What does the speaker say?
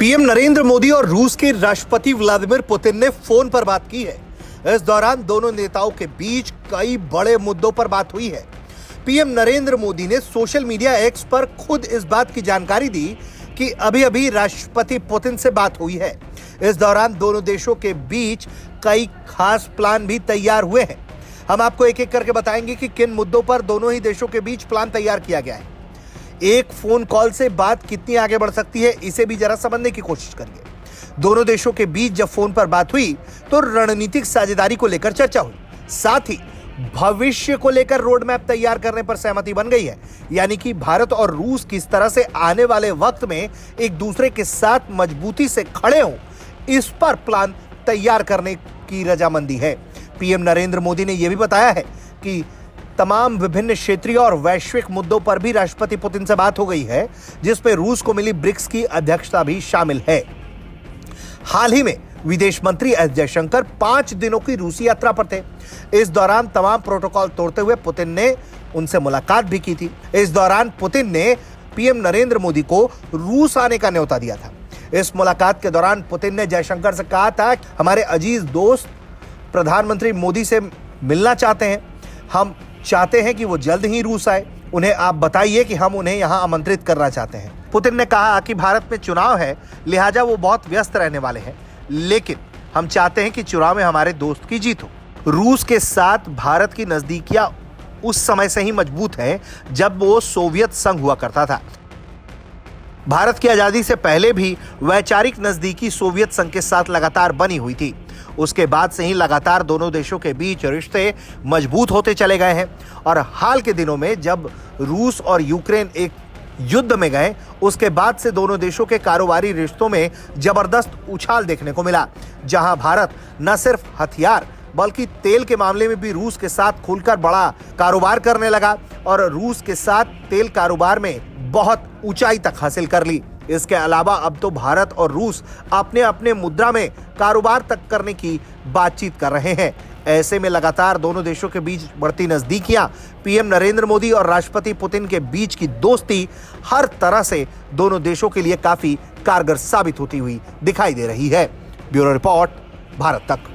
PM Narendra Modi और रूस के राष्ट्रपति व्लादिमीर पुतिन ने फोन पर बात की है। इस दौरान दोनों नेताओं के बीच कई बड़े मुद्दों पर बात हुई है। पीएम नरेंद्र मोदी ने सोशल मीडिया एक्स पर खुद इस बात की जानकारी दी कि अभी-अभी राष्ट्रपति पुतिन से बात हुई है। इस दौरान दोनों देशों के बीच कई खास प्लान भी तैयार हुए हैं। हम आपको एक-एक करके बताएंगे कि किन मुद्दों पर दोनों ही देशों के बीच प्लान तैयार किया गया है। एक फोन कॉल से बात कितनी आगे बढ़ सकती है, इसे भी जरा समझने की कोशिश करिए। दोनों देशों के बीच जब फोन पर बात हुई तो रणनीतिक साझेदारी को लेकर चर्चा हुई, साथ ही भविष्य को लेकर रोड मैप तैयार करने पर सहमति बन गई है। यानी कि भारत और रूस किस तरह से आने वाले वक्त में एक दूसरे के साथ मजबूती से खड़े हों, इस पर प्लान तैयार करने की रजामंदी है। पीएम नरेंद्र मोदी ने यह भी बताया है कि तमाम विभिन्न क्षेत्रीय और वैश्विक मुद्दों पर भी राष्ट्रपति पुतिन से बात हो गई है, जिसपे रूस को मिली ब्रिक्स की अध्यक्षता भी शामिल है। हाल ही में विदेश मंत्री एस जयशंकर 5 दिनों की रूसी यात्रा पर थे। इस दौरान तमाम प्रोटोकॉल तोड़ते हुए पुतिन ने उनसे मुलाकात भी की थी। इस दौरान पुतिन ने पीएम नरेंद्र मोदी को रूस आने का न्योता दिया था। इस मुलाकात के दौरान पुतिन ने जयशंकर से कहा था, हमारे अजीज दोस्त प्रधानमंत्री मोदी से मिलना चाहते हैं, हम चाहते हैं कि वो जल्द ही रूस आए, उन्हें आप बताइए कि हम उन्हें यहां आमंत्रित करना चाहते हैं। पुतिन ने कहा कि भारत में चुनाव है, लिहाजा वो बहुत व्यस्त रहने वाले हैं, लेकिन हम चाहते हैं कि चुनाव में हमारे दोस्त की जीत हो। रूस के साथ भारत की नजदीकियां उस समय से ही मजबूत है जब वो सोवियत संघ हुआ करता था। भारत की आजादी से पहले भी वैचारिक नजदीकी सोवियत संघ के साथ लगातार बनी हुई थी। उसके बाद से ही लगातार दोनों देशों के बीच रिश्ते मजबूत होते चले गए हैं और हाल के दिनों में जब रूस और यूक्रेन एक युद्ध में गए, उसके बाद से दोनों देशों के कारोबारी रिश्तों में जबरदस्त उछाल देखने को मिला, जहां भारत न सिर्फ हथियार बल्कि तेल के मामले में भी रूस के साथ खुलकर बड़ा कारोबार करने लगा और रूस के साथ तेल कारोबार में बहुत ऊंचाई तक हासिल कर ली। इसके अलावा अब तो भारत और रूस अपने अपने मुद्रा में कारोबार तक करने की बातचीत कर रहे हैं। ऐसे में लगातार दोनों देशों के बीच बढ़ती नजदीकियां, पीएम नरेंद्र मोदी और राष्ट्रपति पुतिन के बीच की दोस्ती हर तरह से दोनों देशों के लिए काफी कारगर साबित होती हुई दिखाई दे रही है। ब्यूरो रिपोर्ट, भारत तक।